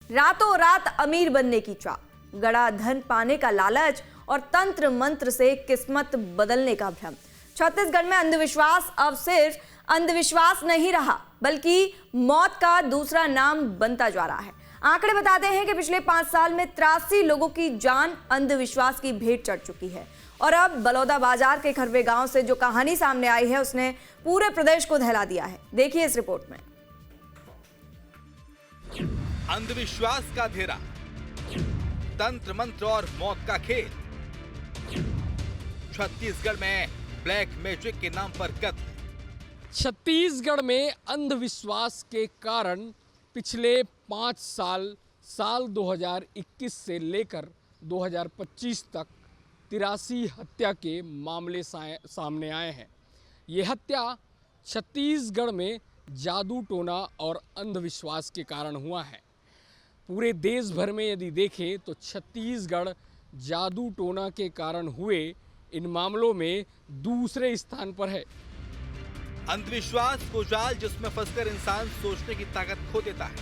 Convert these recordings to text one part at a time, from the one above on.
रातों रात अमीर बनने की चाह, गड़ा धन पाने का लालच और तंत्र मंत्र से किस्मत बदलने का भ्रम। छत्तीसगढ़ में अंधविश्वास अब सिर्फ अंधविश्वास नहीं रहा, बल्कि मौत का दूसरा नाम बनता जा रहा है। आंकड़े बताते हैं कि पिछले 5 साल में 83 लोगों की जान अंधविश्वास की भेंट चढ़ चुकी है। और अब बलौदाबाजार के खरवे गांव से जो कहानी सामने आई है, उसने पूरे प्रदेश को दहला दिया है। देखिए इस रिपोर्ट में। अंधविश्वास का घेरा, तंत्र मंत्र और मौत का खेल। छत्तीसगढ़ में ब्लैक मैजिक के नाम पर कत्ल। छत्तीसगढ़ में अंधविश्वास के कारण पिछले 5 साल 2021 से लेकर 2025 तक 83 हत्या के मामले सामने आए हैं। ये हत्या छत्तीसगढ़ में जादू टोना और अंधविश्वास के कारण हुआ है। पूरे देश भर में यदि देखें तो छत्तीसगढ़ जादू टोना के कारण हुए इन मामलों में दूसरे स्थान पर है। अंधविश्वास को जाल जिसमें फंसकर इंसान सोचने की ताकत खो देता है।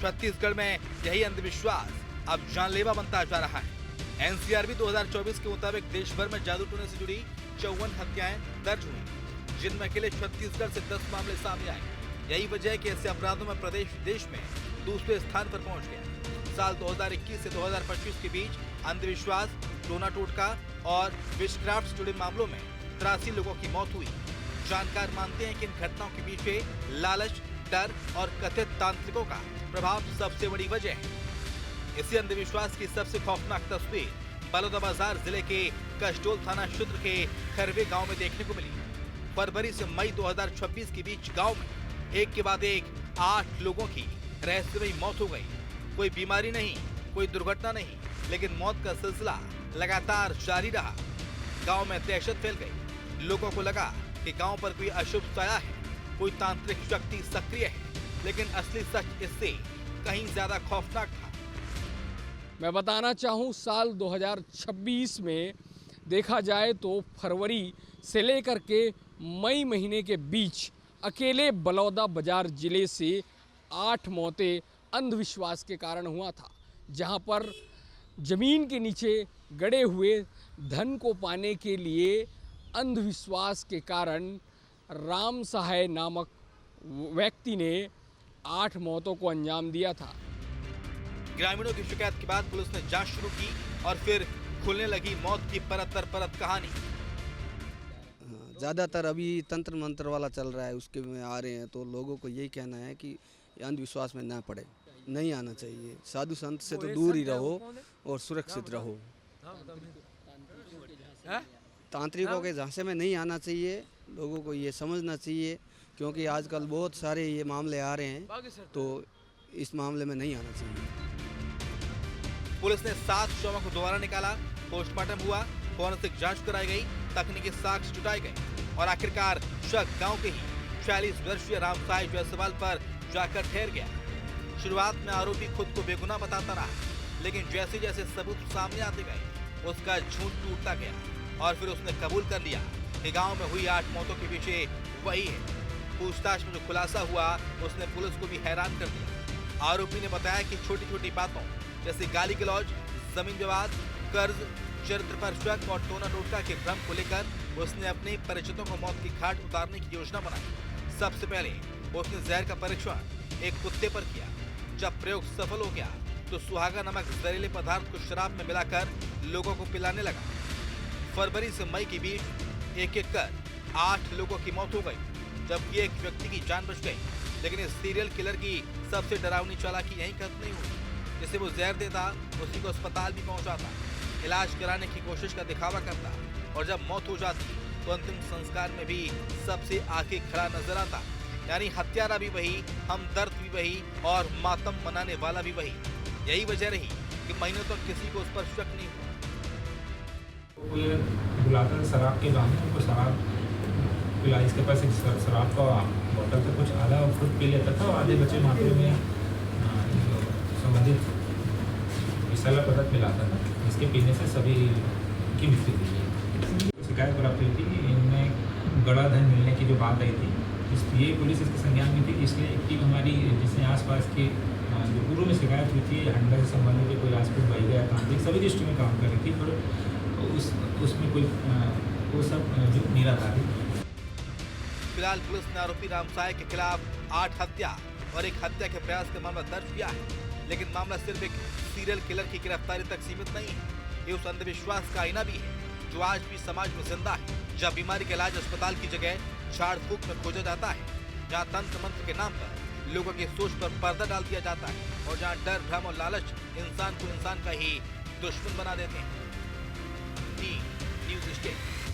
छत्तीसगढ़ में यही अंधविश्वास अब जानलेवा बनता जा रहा है। एनसीआरबी 2024 के मुताबिक देश भर में जादू टोने से जुड़ी 54 हत्याएं दर्ज हुई, जिनमें अकेले छत्तीसगढ़ से 10 मामले सामने आए। यही वजह है कि ऐसे अपराधों में प्रदेश देश में दूसरे स्थान पर पहुंच गया। साल 2021 से 2025 के बीच अंधविश्वास, टोना टोटका और विशक्राफ्ट से जुड़े मामलों में 83 लोगों की मौत हुई। जानकार मानते हैं कि इन घटनाओं के पीछे लालच, डर और कथित तांत्रिकों का प्रभाव सबसे बड़ी वजह है। इसी अंधविश्वास की सबसे खौफनाक तस्वीर बलौदाबाजार जिले के कसडोल थाना क्षेत्र के खरवे गांव में देखने को मिली। फरवरी से मई 2026 के बीच गांव में एक के बाद एक 8 लोगों की रहस्यमयी मौत हो गई। कोई बीमारी नहीं, कोई दुर्घटना नहीं, लेकिन मौत का सिलसिला लगातार जारी रहा। गांव में दहशत फैल गई। लोगों को लगा कि गांव पर कोई अशुभ साया है, कोई तांत्रिक शक्ति सक्रिय है, लेकिन असली सच इससे कहीं ज्यादा खौफनाक था। मैं बताना चाहूँ, साल 2026 में देखा जाए तो फरवरी से लेकर के मई महीने के बीच अकेले बलौदाबाजार जिले से 8 मौतें अंधविश्वास के कारण हुआ था, जहां पर जमीन के नीचे गड़े हुए धन को पाने के लिए अंधविश्वास के कारण राम सहाय नामक व्यक्ति ने 8 मौतों को अंजाम दिया था। ग्रामीणों की शिकायत के बाद पुलिस ने जांच शुरू की और फिर खुलने लगी मौत की परत दर परत कहानी। ज़्यादातर अभी तंत्र मंत्र वाला चल रहा है, उसके में आ रहे हैं, तो लोगों को यही कहना है कि अंधविश्वास में ना पड़े, नहीं आना चाहिए। साधु संत से तो दूर ही रहो और सुरक्षित रहो। तांत्रिकों के झांसे में नहीं आना चाहिए। लोगों को ये समझना चाहिए, क्योंकि आजकल बहुत सारे ये मामले आ रहे हैं, तो इस मामले में नहीं आना चाहिए। पुलिस ने 7 शवों को दोबारा निकाला, पोस्टमार्टम हुआ, फॉरेंसिक जांच कराई गई, तकनीकी साक्ष्य जुटाए गए और आखिरकार शक गांव के ही 40 वर्षीय रामसाई जायसवाल पर जाकर ठहर गया। शुरुआत में आरोपी खुद को बेगुनाह बताता रहा, लेकिन जैसे जैसे सबूत सामने आते गए उसका झूठ टूटता गया और फिर उसने कबूल कर लिया कि गांव में हुई 8 मौतों के पीछे वही है। पूछताछ में जो खुलासा हुआ उसने पुलिस को भी हैरान कर दिया। आरोपी ने बताया कि छोटी छोटी बातों जैसे गाली गलौज, जमीन विवाद, कर्ज, चरित्र पर शक और टोना टोटका के भ्रम को लेकर उसने अपने परिचितों को मौत की घाट उतारने की योजना बनाई। सबसे पहले उसने जहर का परीक्षण एक कुत्ते पर किया। जब प्रयोग सफल हो गया तो सुहागा नमक जहरीले पदार्थ को शराब में मिलाकर लोगों को पिलाने लगा। फरवरी से मई के बीच एक एक कर 8 लोगों की मौत हो गई, जबकि एक व्यक्ति की जान बच गई। लेकिन इस सीरियल किलर की सबसे डरावनी चालाकी यहीं खत्म नहीं हुई। जिसे वो जहर देता उसी को अस्पताल भी पहुंचाता, इलाज कराने की कोशिश का दिखावा करता, और जब मौत हो जाती तो अंतिम संस्कार में भी सबसे आगे खड़ा नजर आता। यानी हत्यारा भी वही, हमदर्द भी वही और मातम मनाने वाला भी वही। यही वजह रही कि महीनों तक किसी को उस पर शक नहीं हुआ। वो ये बुलाकर शराब के बहाने उनको शराब पिला, इसके पास एक शराब का बोतल से कुछ आधा खुद पी लेता था और आधे बचे मात्रा में संबंधित विषैला पदार्थ पिलाता था, जिसके पीने से सभी की मृत्यु हुई। शिकायत प्राप्त हुई थी कि इनमें गड़ा धन मिलने की जो बात आई थी, ये पुलिस इसके संज्ञान में थी। इसलिए एक टीम हमारी जिसने आसपास के जो पूर्व में शिकायत हुई थी हंडा से संबंधित कोई राजपूत भाई गया तांत्रिक सभी दृष्टि में काम कर रही थी, पर उसमें कोई वो सब जो निराधार है। फिलहाल पुलिस ने आरोपी रामसाय के खिलाफ 8 हत्या और 1 हत्या के प्रयास का मामला दर्ज किया है, लेकिन मामला सिर्फ एक सीरियल किलर की गिरफ्तारी तक सीमित नहीं है। ये उस अंधविश्वास का आईना भी है जो आज भी समाज में जिंदा है, जहाँ बीमारी का इलाज अस्पताल की जगह झाड़ फूक में खोजा जाता है, जहाँ तंत्र मंत्र के नाम पर लोगों की सोच पर पर्दा डाल दिया जाता है और जहाँ डर, भ्रम और लालच इंसान को इंसान का ही दुश्मन बना देते हैं। News state.